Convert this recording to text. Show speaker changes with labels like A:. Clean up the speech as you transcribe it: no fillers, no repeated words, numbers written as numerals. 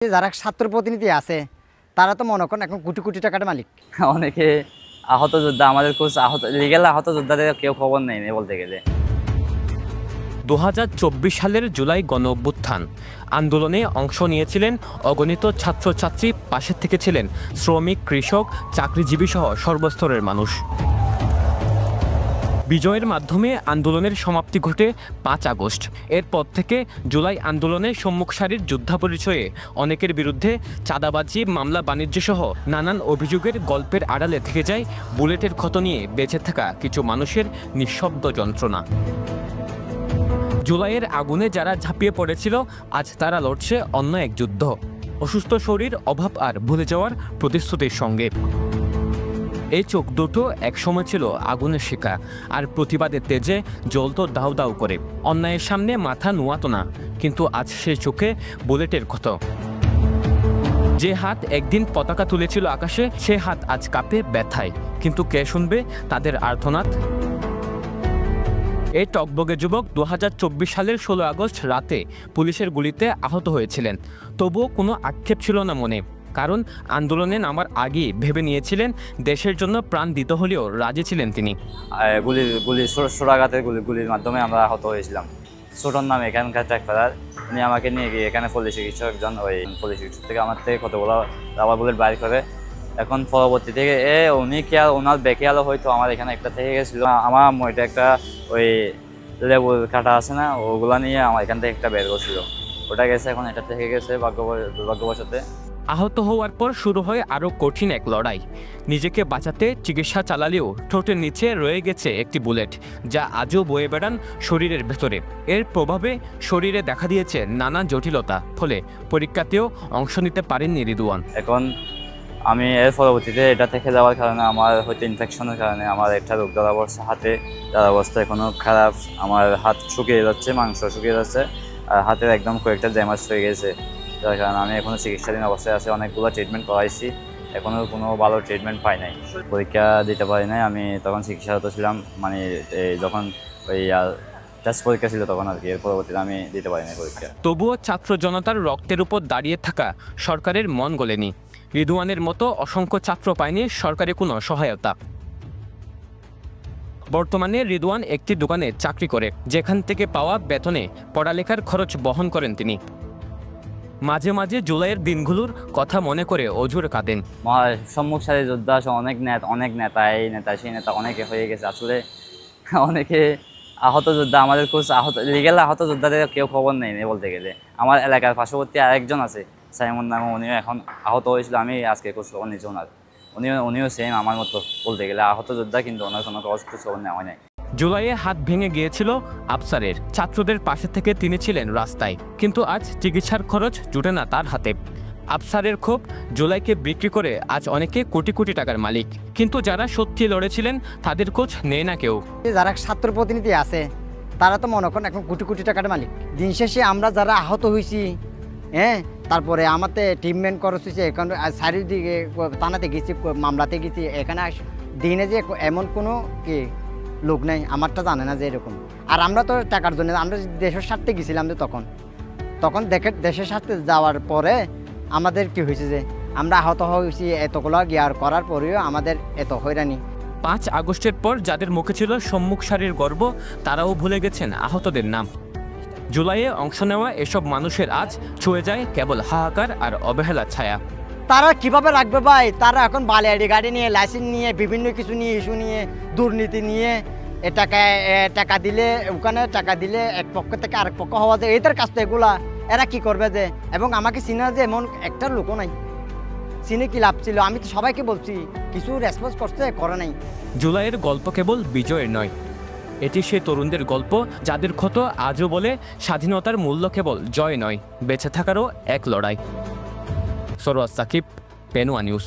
A: যারা ছাত্র প্রতিনিধি আছে তারা তো মনে করেন এখন কোটি কোটি টাকার মালিক।
B: অনেকে আহত যোদ্ধা, আমাদের কোচ আহত, লিগেল আহত যোদ্ধাদের কেউ খবর নেই বলতে গেলে।
C: 2024 সালের জুলাই গণ অভ্যুত্থান আন্দোলনে অংশ নিয়েছিলেন অগণিত ছাত্রছাত্রী, পাশে থেকে ছিলেন শ্রমিক, কৃষক, চাকরিজীবী সহ সর্বস্তরের মানুষ। বিজয়ের মাধ্যমে আন্দোলনের সমাপ্তি ঘটে 5 আগস্ট। এরপর থেকে জুলাই আন্দোলনে সম্মুখ সারির যোদ্ধা পরিচয়ে অনেকের বিরুদ্ধে চাঁদাবাজি, মামলা, বাণিজ্য সহ নানান অভিযোগের গল্পের আড়ালে থেকে যায় বুলেটের ক্ষত নিয়ে বেঁচে থাকা কিছু মানুষের নিঃশব্দ যন্ত্রণা। জুলাইয়ের আগুনে যারা ঝাঁপিয়ে পড়েছিল, আজ তারা লড়ছে অন্য এক যুদ্ধ, অসুস্থ শরীর, অভাব আর ভুলে যাওয়ার প্রতিশ্রুতির সঙ্গে। এই চোখ দুটো একসময় ছিল আগুনের শিখা, আর প্রতিবাদের তেজে জ্বলত দাউ দাউ করে। অন্যায়ের সামনে মাথা নোয়াতো না, কিন্তু আজ সেই চোখে বুলেটের ক্ষত। যে হাত একদিন পতাকা তুলেছিল আকাশে, সে হাত আজ কাঁপে ব্যথায়। কিন্তু কে শুনবে তাদের আর্তনাদ? এই টকবগে যুবক 2024 সালের 16 আগস্ট রাতে পুলিশের গুলিতে আহত হয়েছিলেন। তবুও কোনো আক্ষেপ ছিল না মনে, কারণ আন্দোলনে নামার আগে ভেবে নিয়েছিলেন দেশের জন্য প্রাণ দিতে হলেও রাজি ছিলেন তিনি।
B: গুলির মাধ্যমে আমরা আহত হয়েছিলাম। ছোটন নামে এখানকার ট্রাকফারার, উনি আমাকে নিয়ে গিয়ে এখানে পল্লী চিকিৎসক একজন, ওই পল্লী চিকিৎসক থেকে আমার থেকে কতগুলো রাবার বুলেট বাইর করে। এখন পরবর্তী থেকে উনি কি আর ওনার বেঁকে আলো হয়তো আমার এখানে একটা থেকে গেছিলো। আমার ওইটা একটা ওই লেবুর কাটা আছে না, ওগুলা নিয়ে আমার এখান থেকে একটা বের করছিল, ওটা গেছে, এখন এটা থেকে গেছে দুর্ভাগ্যবশতে।
C: আহত হওয়ার পর শুরু হয় আরও কঠিন এক লড়াই। নিজেকে বাঁচাতে চিকিৎসা চালালেও ঠোঁটের নিচে রয়ে গেছে একটি বুলেট, যা আজও বয়ে বেড়ান শরীরের ভেতরে। এর প্রভাবে শরীরে দেখা দিয়েছে নানা জটিলতা, ফলে পরীক্ষাতেও অংশ নিতে পারেননি রিদওয়ান।
B: এখন আমি এর পরবর্তীতে এটা থেকে যাওয়ার কারণে, আমার হয়তো ইনফেকশনের কারণে আমার একটা রোগ ধরা পড়ছে হাতে, যার অবস্থা এখনও খারাপ। আমার হাত শুকিয়ে যাচ্ছে, মাংস শুকিয়ে যাচ্ছে, আর হাতের একদম কয়েকটা ড্যামেজ হয়ে গেছে, যার কারণে আমি এখনও চিকিৎসাধীন অবস্থায় আছি। অনেকগুলো ট্রিটমেন্ট করাইছি, এখনও কোনো ভালো ট্রিটমেন্ট পাই নাই। পরীক্ষা দিতে পারি নাই, আমি তখন চিকিৎসারত ছিলাম, মানে যখন ওই টেস্ট পরীক্ষা ছিল তখন আর কি। এর পরবর্তীতে আমি দিতে পারি নাই পরীক্ষা।
C: তবুও ছাত্র জনতার রক্তের উপর দাঁড়িয়ে থাকা সরকারের মন গলেনি। রিদওয়ানের মতো অসংখ্য ছাত্র পায়নি সরকারি কোনো সহায়তা। বর্তমানে রিদওয়ান একটি দোকানে চাকরি করে, যেখান থেকে পাওয়া বেতনে পড়ালেখার খরচ বহন করেন তিনি। মাঝে মাঝে জুলাইয়ের দিনগুলোর কথা মনে করে অঝোর কাঁদেন।
B: সম্মুখ সারি যোদ্ধা অনেক নেতা, এই নেতা সেই নেতা অনেকে হয়ে গেছে। আসলে অনেকে আহত যোদ্ধা, আমাদের কোচ আহত, লিগেল আহত যোদ্ধাদের কেউ খবর নেই বলতে গেলে। আমার এলাকার পার্শ্ববর্তী আরেকজন আছে সাইমন নামে, উনিও এখন আহত হয়েছিল। আমি আজকে খোঁজ খবর নিয়েছি ওনার, উনিও সেম আমার মতো বলতে গেলে আহত যোদ্ধা, কিন্তু ওনার কোনো খোঁজ খবর নেওয়া হয় নাই।
C: জুলাইয়ে হাত ভেঙে গিয়েছিল আফসারের। ছাত্রদের পাশে থেকে তিনি ছিলেন রাস্তায়, কিন্তু আজ চিকিৎসার খরচ জুটে না তার হাতে। আফসারের ক্ষোভ, জুলাইকে বিক্রি করে আজ অনেকে কোটি কোটি টাকার মালিক, কিন্তু যারা সত্যি লড়েছিলেন তাদের খোঁজ নেয় না কেউ।
A: যারা ছাত্র প্রতিনিধি আছে তারা তো মনে করেন এখন কোটি কোটি টাকার মালিক। দিন শেষে আমরা যারা আহত হয়েছি, তারপরে আমাদের ট্রিটমেন্ট খরচ হয়েছে, এখানে চারিদিকে থানাতে গেছি, মামলাতে গেছি, এখানে দিনে যে এমন কোনো কি লোক নাই আমারটা জানে না যে এরকম। আর আমরা তো টাকার জন্য, আমরা দেশের স্বার্থে গেছিলাম যে তখন দেশের স্বার্থে যাওয়ার পরে আমাদের কি হয়েছে যে আমরা আহত হয়েছি, এতগুলো গিয়ার করার পরেও আমাদের এত হয়রানি।
C: 5 আগস্টের পর যাদের মুখে ছিল সম্মুখ সারির গর্ব, তারাও ভুলে গেছেন আহতদের নাম। জুলাইয়ে অংশ নেওয়া এসব মানুষের আজ ছুঁয়ে যায় কেবল হাহাকার আর অবহেলার ছায়া।
A: তারা কিভাবে রাখবে ভাই? তারা এখন বালিয়াড়ি গাড়ি নিয়ে, লাইসেন্স নিয়ে, বিভিন্ন কিছু নিয়ে, ইস্যু নিয়ে, দুর্নীতি নিয়ে, টাকা দিলে ওখানে, টাকা দিলে এক পক্ষ থেকে আরেক পক্ষ হওয়া যায়, এদের কাজ তো এগুলা। এরা কি করবে যে? এবং আমাকে চিনা যে এমন একটা লোকও নাই, চিনে কি লাভ ছিল? আমি তো সবাইকে বলছি, কিছু রেসপন্স করতে করে নাই।
C: জুলাইয়ের গল্প কেবল বিজয়ের নয়, এটি সেই তরুণদের গল্প যাদের ক্ষত আজও বলে স্বাধীনতার মূল্য কেবল জয় নয়, বেঁচে থাকারও এক লড়াই। সরোয়াজ সাকিব, পেনুয়া নিউজ।